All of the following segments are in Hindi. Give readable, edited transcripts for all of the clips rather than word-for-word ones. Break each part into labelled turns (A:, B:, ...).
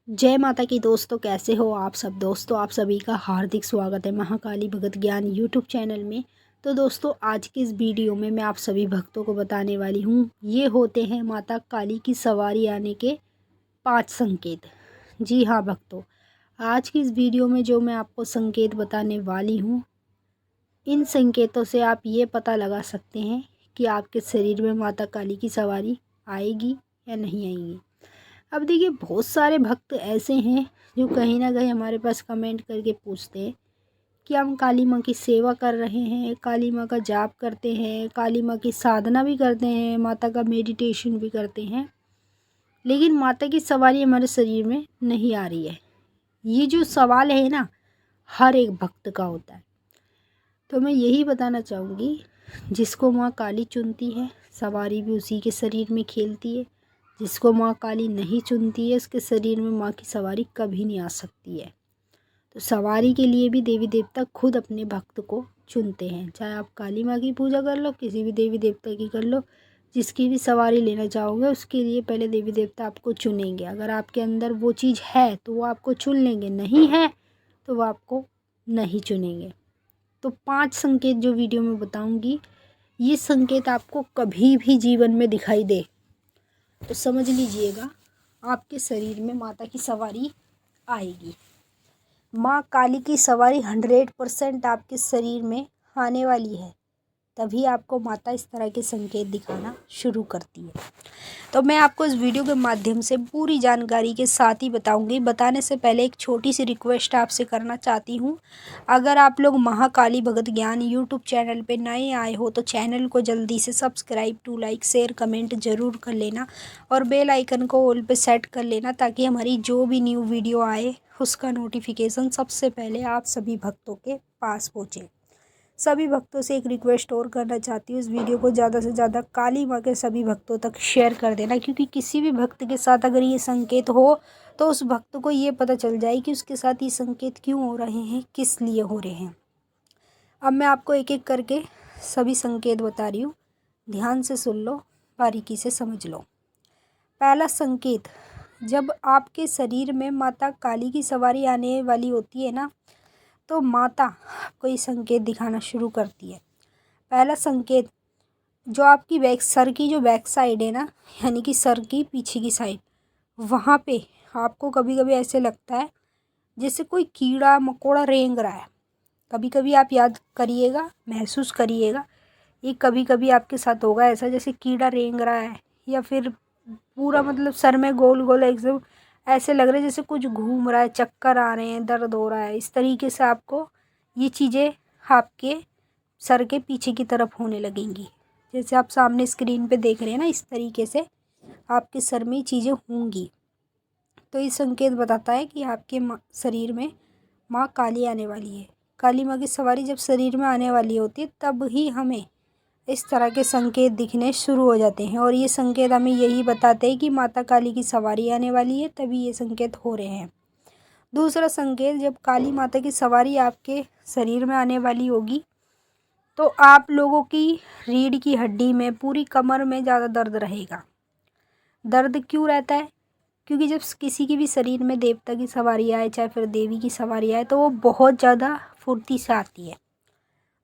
A: जय माता की दोस्तों, कैसे हो आप सब। दोस्तों आप सभी का हार्दिक स्वागत है महाकाली भगत ज्ञान यूट्यूब चैनल में। तो दोस्तों आज की इस वीडियो में मैं आप सभी भक्तों को बताने वाली हूँ, ये होते हैं माता काली की सवारी आने के 5 संकेत। जी हाँ भक्तों, आज की इस वीडियो में जो मैं आपको संकेत बताने वाली हूँ, इन संकेतों से आप ये पता लगा सकते हैं कि आपके शरीर में माता काली की सवारी आएगी या नहीं आएगी। अब देखिए, बहुत सारे भक्त ऐसे हैं जो कहीं ना कहीं हमारे पास कमेंट करके पूछते हैं कि हम काली माँ की सेवा कर रहे हैं, काली माँ का जाप करते हैं, काली माँ की साधना भी करते हैं, माता का मेडिटेशन भी करते हैं, लेकिन माता की सवारी हमारे शरीर में नहीं आ रही है। ये जो सवाल है ना, हर एक भक्त का होता है। तो मैं यही बताना चाहूँगी, जिसको माँ काली चुनती है सवारी भी उसी के शरीर में खेलती है। जिसको माँ काली नहीं चुनती है उसके शरीर में माँ की सवारी कभी नहीं आ सकती है। तो सवारी के लिए भी देवी देवता खुद अपने भक्त को चुनते हैं। चाहे आप काली माँ की पूजा कर लो, किसी भी देवी देवता की कर लो, जिसकी भी सवारी लेना चाहोगे उसके लिए पहले देवी देवता आपको चुनेंगे। अगर आपके अंदर वो चीज़ है तो वो आपको चुन लेंगे, नहीं है तो वो आपको नहीं चुनेंगे। तो 5 संकेत जो वीडियो में बताऊंगी, ये संकेत आपको कभी भी जीवन में दिखाई दे तो समझ लीजिएगा आपके शरीर में माता की सवारी आएगी। माँ काली की सवारी 100% आपके शरीर में आने वाली है, तभी आपको माता इस तरह के संकेत दिखाना शुरू करती है। तो मैं आपको इस वीडियो के माध्यम से पूरी जानकारी के साथ ही बताऊंगी। बताने से पहले एक छोटी सी रिक्वेस्ट आपसे करना चाहती हूँ। अगर आप लोग महाकाली भगत ज्ञान यूट्यूब चैनल पे नए आए हो तो चैनल को जल्दी से subscribe to like share comment ज़रूर कर लेना और बेल आइकन को ऑल पे सेट कर लेना, ताकि हमारी जो भी न्यू वीडियो आए उसका नोटिफिकेशन सबसे पहले आप सभी भक्तों के पास पहुँचे। सभी भक्तों से एक रिक्वेस्ट और करना चाहती हूँ, इस वीडियो को ज़्यादा से ज़्यादा काली माँ के सभी भक्तों तक शेयर कर देना, क्योंकि किसी भी भक्त के साथ अगर ये संकेत हो तो उस भक्त को ये पता चल जाए कि उसके साथ ये संकेत क्यों हो रहे हैं, किस लिए हो रहे हैं। अब मैं आपको एक एक करके सभी संकेत बता रही हूँ, ध्यान से सुन लो, बारीकी से समझ लो। पहला संकेत, जब आपके शरीर में माता काली की सवारी आने वाली होती है ना, तो माता आपको ये संकेत दिखाना शुरू करती है। पहला संकेत, जो आपकी सर की जो बैक साइड है ना, यानी कि सर की पीछे की साइड, वहाँ पे आपको कभी कभी ऐसे लगता है जैसे कोई कीड़ा मकोड़ा रेंग रहा है। कभी कभी आप याद करिएगा, महसूस करिएगा, ये कभी कभी आपके साथ होगा ऐसा, जैसे कीड़ा रेंग रहा है, या फिर पूरा मतलब सर में गोल गोल एकदम ऐसे लग रहा है जैसे कुछ घूम रहा है, चक्कर आ रहे हैं, दर्द हो रहा है। इस तरीके से आपको ये चीज़ें आपके सर के पीछे की तरफ होने लगेंगी। जैसे आप सामने स्क्रीन पे देख रहे हैं ना, इस तरीके से आपके सर में चीज़ें होंगी। तो ये संकेत बताता है कि आपके शरीर में माँ काली आने वाली है। काली माँ की सवारी जब शरीर में आने वाली होती है तब ही हमें इस तरह के संकेत दिखने शुरू हो जाते हैं, और ये संकेत हमें यही बताते हैं कि माता काली की सवारी आने वाली है, तभी ये संकेत हो रहे हैं। दूसरा संकेत, जब काली माता की सवारी आपके शरीर में आने वाली होगी तो आप लोगों की रीढ़ की हड्डी में, पूरी कमर में ज़्यादा दर्द रहेगा। दर्द क्यों रहता है? क्योंकि जब किसी की भी शरीर में देवता की सवारी आए, चाहे फिर देवी की सवारी आए, तो वो बहुत ज़्यादा फुर्ती से आती है।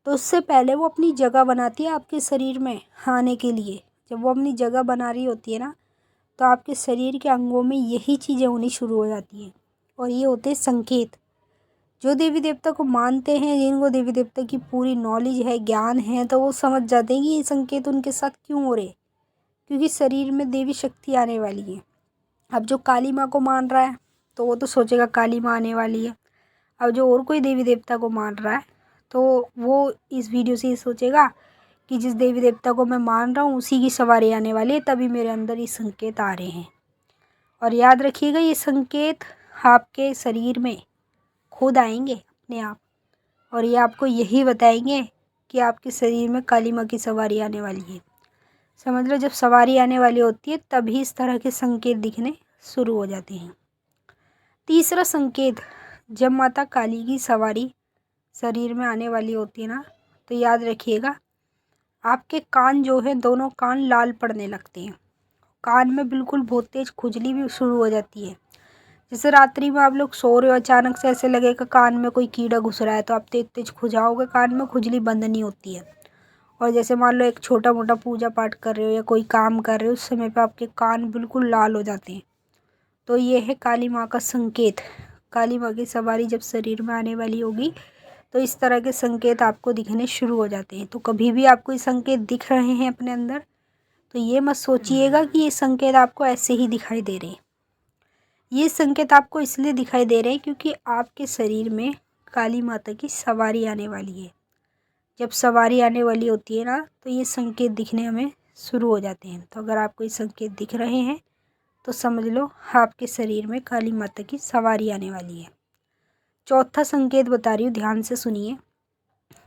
A: तो उससे पहले वो अपनी जगह बनाती है आपके शरीर में आने के लिए। जब वो अपनी जगह बना रही होती है ना, तो आपके शरीर के अंगों में यही चीज़ें होनी शुरू हो जाती हैं, और ये होते हैं संकेत। जो देवी देवता को मानते हैं, जिनको देवी देवता की पूरी नॉलेज है, ज्ञान है, तो वो समझ जाते हैं कि ये संकेत उनके साथ क्यों हो रहे, क्योंकि शरीर में देवी शक्ति आने वाली है। अब जो काली माँ को मान रहा है तो वो तो सोचेगा काली माँ आने वाली है। अब जो और कोई देवी देवता को मान रहा है तो वो इस वीडियो से ये सोचेगा कि जिस देवी देवता को मैं मान रहा हूँ उसी की सवारी आने वाली है, तभी मेरे अंदर ये संकेत आ रहे हैं। और याद रखिएगा, ये संकेत आपके शरीर में खुद आएंगे अपने आप, और ये आपको यही बताएंगे कि आपके शरीर में काली माँ की सवारी आने वाली है। समझ लो, जब सवारी आने वाली होती है तभी इस तरह के संकेत दिखने शुरू हो जाते हैं। तीसरा संकेत, जब माता काली की सवारी शरीर में आने वाली होती है ना, तो याद रखिएगा आपके कान जो है, दोनों कान लाल पड़ने लगते हैं। कान में बिल्कुल बहुत तेज खुजली भी शुरू हो जाती है। जैसे रात्रि में आप लोग सो रहे हो, अचानक से ऐसे लगेगा कान में कोई कीड़ा घुस रहा है, तो आप तेज तेज खुजाओगे, कान में खुजली बंद नहीं होती है। और जैसे मान लो एक छोटा मोटा पूजा पाठ कर रहे हो या कोई काम कर रहे हो, उस समय पे आपके कान बिल्कुल लाल हो जाते हैं, तो ये है काली माँ का संकेत। काली माँ की सवारी जब शरीर में आने वाली होगी तो इस तरह के संकेत आपको दिखने शुरू हो जाते हैं। तो कभी भी आपको ये संकेत दिख रहे हैं अपने अंदर, तो ये मत सोचिएगा कि ये संकेत आपको ऐसे ही दिखाई दे रहे हैं। ये संकेत आपको इसलिए दिखाई दे रहे हैं क्योंकि आपके शरीर में काली माता की सवारी आने वाली है। जब सवारी आने वाली होती है ना, तो ये संकेत दिखने हमें शुरू हो जाते हैं। तो अगर आपको ये संकेत दिख रहे हैं तो समझ लो आपके शरीर में काली माता की सवारी आने वाली है। चौथा संकेत बता रही हूँ, ध्यान से सुनिए।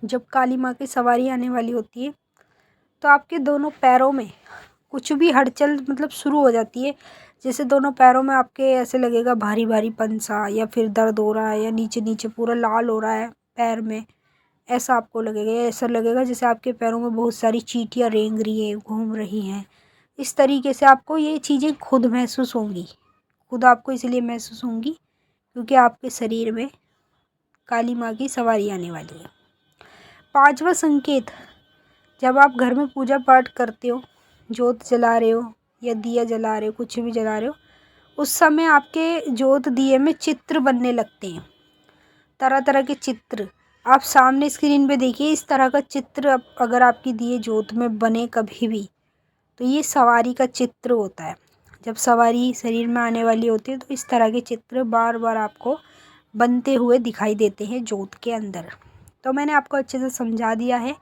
A: जब काली माँ की सवारी आने वाली होती है तो आपके दोनों पैरों में कुछ भी हलचल मतलब शुरू हो जाती है। जैसे दोनों पैरों में आपके ऐसे लगेगा भारी भारी पंसा, या फिर दर्द हो रहा है, या नीचे नीचे पूरा लाल हो रहा है पैर में, ऐसा आपको लगेगा। ऐसा लगेगा जैसे आपके पैरों में बहुत सारी चींटियाँ रेंग रही हैं, घूम रही हैं। इस तरीके से आपको ये चीज़ें खुद महसूस होंगी। खुद आपको इसलिए महसूस होंगी क्योंकि आपके शरीर में काली माँ की सवारी आने वाली है। पांचवा संकेत, जब आप घर में पूजा पाठ करते हो, जोत जला रहे हो या दिया जला रहे हो, कुछ भी जला रहे हो, उस समय आपके जोत दिए में चित्र बनने लगते हैं, तरह तरह के चित्र। आप सामने स्क्रीन पे देखिए, इस तरह का चित्र अगर आपकी दिए जोत में बने कभी भी, तो ये सवारी का चित्र होता है। जब सवारी शरीर में आने वाली होती है तो इस तरह के चित्र बार बार आपको बनते हुए दिखाई देते हैं जोत के अंदर। तो मैंने आपको अच्छे से समझा दिया है।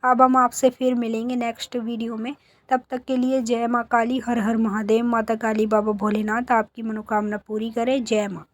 A: अब हम आपसे फिर मिलेंगे नेक्स्ट वीडियो में। तब तक के लिए जय माँ काली, हर हर महादेव। माता काली बाबा भोलेनाथ आपकी मनोकामना पूरी करे। जय माँ।